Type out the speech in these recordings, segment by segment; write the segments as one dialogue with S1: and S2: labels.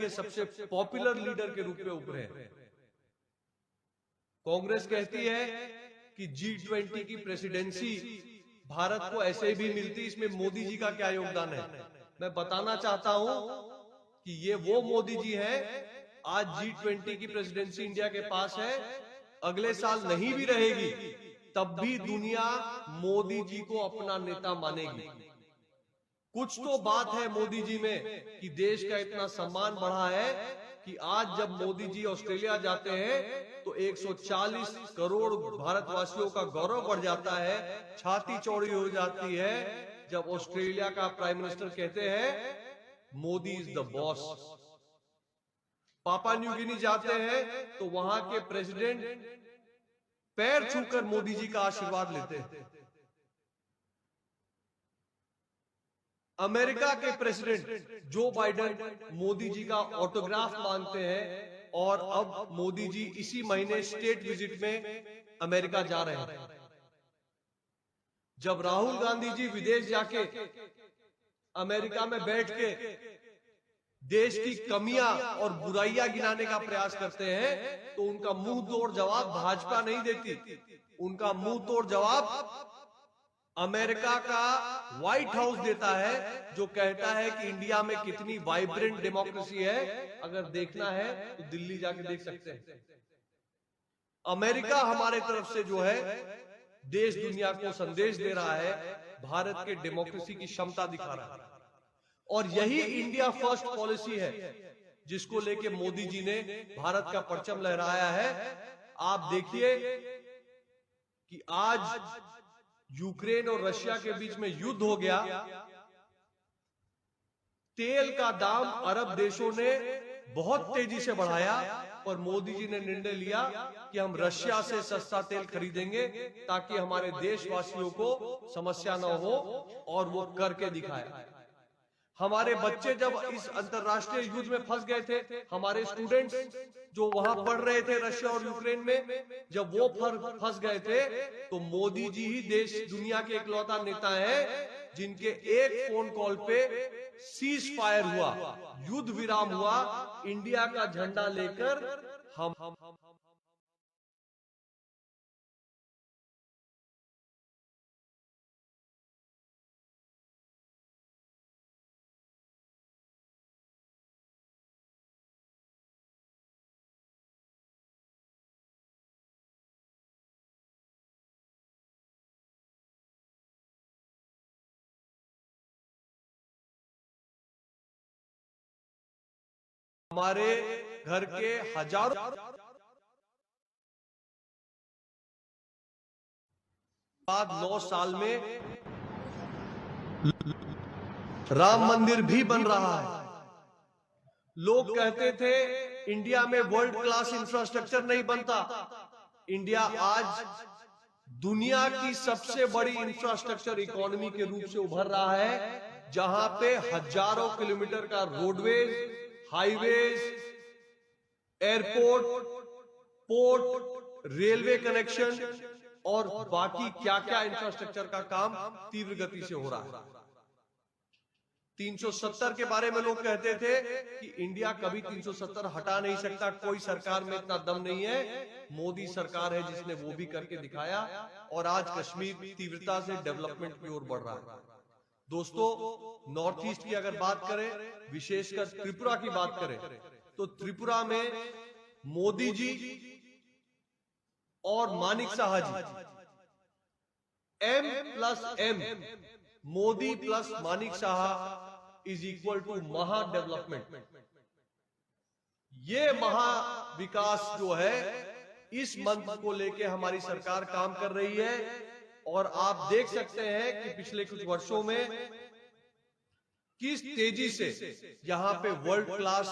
S1: के सबसे popular leader के रूप में उभरे हैं। कांग्रेस कहती है कि G20 की प्रेसिडेंसी भारत को ऐसे भी मिलती, इसमें मोदी जी का क्या योगदान है। मैं बताना चाहता हूं कि ये वो मोदी जी हैं, आज G20 की प्रेसिडेंसी इंडिया के पास है, अगले साल नहीं भी रहेगी तब भी दुनिया मोदी जी को अपना नेता मानेगी। कुछ तो बात है मोदी जी में कि देश का इतना सम्मान बढ़ा है कि आज जब मोदी जी ऑस्ट्रेलिया जाते हैं तो 140 करोड़ भारतवासियों का गौरव बढ़ जाता है, छाती चौड़ी हो जाती है जब ऑस्ट्रेलिया का प्राइम मिनिस्टर कहते हैं मोदी इज द बॉस। पापा न्यू गिनी जाते हैं तो वहां के प्रेसिडेंट पैर छूकर मोदी जी का आशीर्वाद लेते हैं। अमेरिका के president Joe Biden Modi ji का ऑटोग्राफ मांगते हैं और अब मोदी जी इसी महीने स्टेट विजिट में अमेरिका जा रहे हैं। जब राहुल गांधी जी विदेश जाके अमेरिका में बैठ के देश की कमियां और बुराइयां गिनाने का प्रयास करते हैं तो उनका मुंह तोड़ जवाब भाजपा नहीं देती। उनका मुंह तोड़ जवाब अमेरिका का व्हाइट हाउस देता है, जो कहता है कि इंडिया में कितनी वाइब्रेंट डेमोक्रेसी है, अगर देखना है तो दिल्ली जाके देख सकते हैं। अमेरिका हमारे तरफ से जो है देश दुनिया को संदेश दे रहा है, भारत के डेमोक्रेसी की क्षमता दिखा रहा है। और यही इंडिया फर्स्ट पॉलिसी है जिसको लेके मोदी जी ने भारत का परचम लहराया है। आप देखिए कि आज यूक्रेन और रशिया के बीच में युद्ध हो गया, तेल का दाम अरब देशों ने बहुत तेजी से बढ़ाया और मोदी जी ने निर्णय लिया कि हम रशिया से सस्ता तेल खरीदेंगे ताकि हमारे देशवासियों को समस्या न हो, और वो करके दिखाया। हमारे बच्चे जब इस अंतरराष्ट्रीय युद्ध में फंस गए थे, हमारे स्टूडेंट्स जो वहां पढ़ रहे थे रशिया और यूक्रेन में, जब वो फंस गए थे तो मोदी जी ही देश दुनिया के इकलौता नेता हैं जिनके एक फोन कॉल पे सीज फायर हुआ, युद्ध विराम हुआ, इंडिया का झंडा लेकर हम हमारे घर के हजारों बाद 9 साल में राम मंदिर भी बन रहा है। लोग कहते थे इंडिया में वर्ल्ड क्लास इंफ्रास्ट्रक्चर नहीं बनता। इंडिया आज दुनिया की सबसे बड़ी इंफ्रास्ट्रक्चर इकोनॉमी के रूप से उभर रहा है, जहां पे हजारों किलोमीटर का roadways, highways, airport, port, railway connection और बाकी क्या क्या इंफ्रास्ट्रक्चर का काम तीव्र गति से हो रहा है। 370 के बारे में लोग कहते थे कि इंडिया कभी 370 हटा नहीं सकता, कोई सरकार में इतना दम नहीं है। मोदी सरकार है जिसने वो भी करके दिखाया और आज कश्मीर तीव्रता से डेवलपमेंट की ओर बढ़ रहा है। दोस्तों, नॉर्थ ईस्ट की अगर बात करें, विशेषकर त्रिपुरा की बात करें, तो त्रिपुरा में मोदी जी और Manik Saha ji, M+M, Modi plus Manik Saha is equal to महा डेवलपमेंट। ये महा विकास जो है, इस मंत्र को लेके हमारी सरकार काम कर रही है। और आप देख सकते हैं कि पिछले कुछ वर्षों में किस तेजी से यहां पे वर्ल्ड क्लास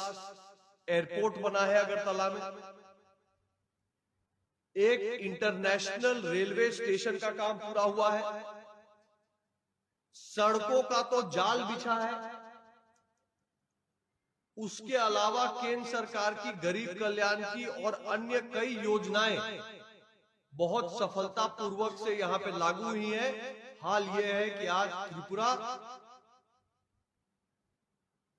S1: एयरपोर्ट बना है अगरतला में, एक इंटरनेशनल रेलवे स्टेशन का काम पूरा हुआ है, सड़कों का तो जाल बिछा है। उसके अलावा केंद्र सरकार की गरीब कल्याण की और अन्य कई योजनाएं बहुत सफलतापूर्वक से यहां पे लागू हुई हैं। हाल यह है कि आज त्रिपुरा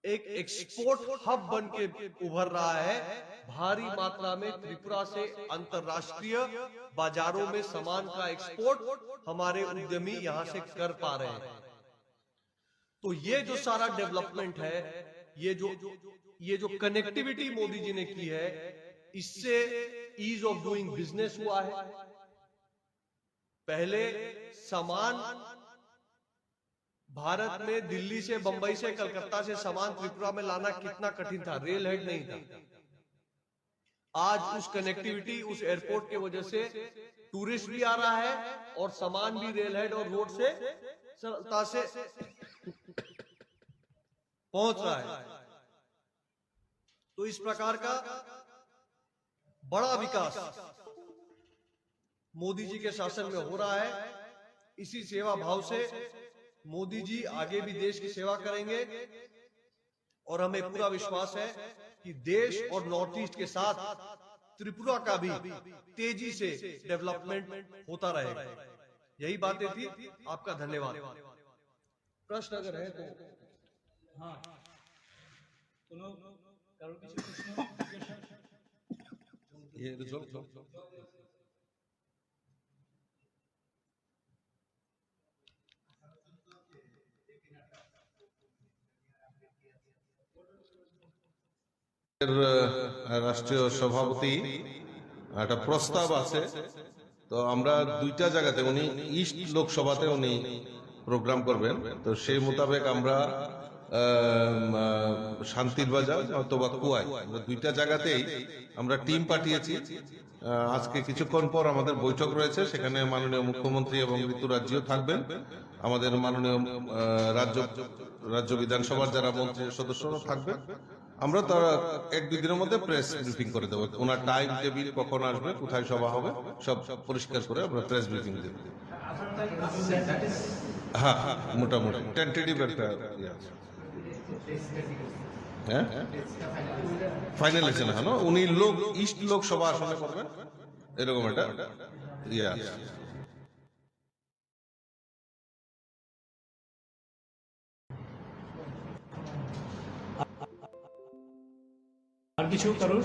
S1: एक एक्सपोर्ट हब बन के उभर रहा है। भारी मात्रा में त्रिपुरा से अंतरराष्ट्रीय बाजारों में सामान का एक्सपोर्ट हमारे उद्यमी यहां से कर पा रहे हैं। तो ये जो सारा डेवलपमेंट है, ये जो कनेक्टिविटी मोदी जी ने की है, इससे ईज ऑफ डूइंग बिजनेस हुआ है। पहले सामान भारत में दिल्ली से, बंबई से, कलकत्ता से सामान त्रिपुरा में लाना कितना कठिन था, रेल हेड नहीं था। आज उस कनेक्टिविटी, उस एयरपोर्ट के वजह से टूरिस्ट भी आ रहा है और सामान भी रेल हेड और रोड से सरलता से पहुंच रहा है। तो इस प्रकार का बड़ा विकास मोदी जी के शासन में हो रहा है। इसी सेवा भाव से मोदी जी आगे भी देश की सेवा करेंगे और हमें पूरा विश्वास है कि देश और नॉर्थ ईस्ट के साथ त्रिपुरा का भी तेजी से डेवलपमेंट होता रहेगा। यही बातें थी। आपका धन्यवाद। प्रश्न अगर है तो
S2: हाँ, কারোর কিছু প্রশ্ন
S3: রাষ্ট্রীয় সভাপতি একটা প্রস্তাব আছে, তো আমরা দুইটা জায়গাতে, উনি ইস্ট লোকসভাতে উনি প্রোগ্রাম করবেন, তো সেই মোতাবেক আমরা শান্তির বাজার অথবা কুয়াই, আমরা দুইটা জায়গাতেই আমরা টিম পাঠিয়েছি। আজকে কিছুক্ষণ পর আমাদের বৈঠক রয়েছে, সেখানে মাননীয় মুখ্যমন্ত্রী এবং ঋতুরাজ্যও থাকবেন, আমাদের মাননীয় রাজ্য বিধানসভার যারা মন্ত্রী সদস্যরা থাকবেন। আমরা তারা 1-2 দিনের মধ্যে প্রেস ব্রিফিং করে দেবো। ওনার টাইম টেবিল, কখন আসবে, কোথায় সভা হবে, সব পরিষ্কার করে আমরা প্রেস ব্রিফিং দেব। হ্যাঁ, মোটামুটি টেন্টেটিভ একটা ইয়ে আছে। হ্যাঁ, ফাইনালাইজেশন হয় না, উনি ইস্ট লোকসভা আসনে করবেন, এরকম একটা ইয়ে আছে।
S2: আর কিছু কারোর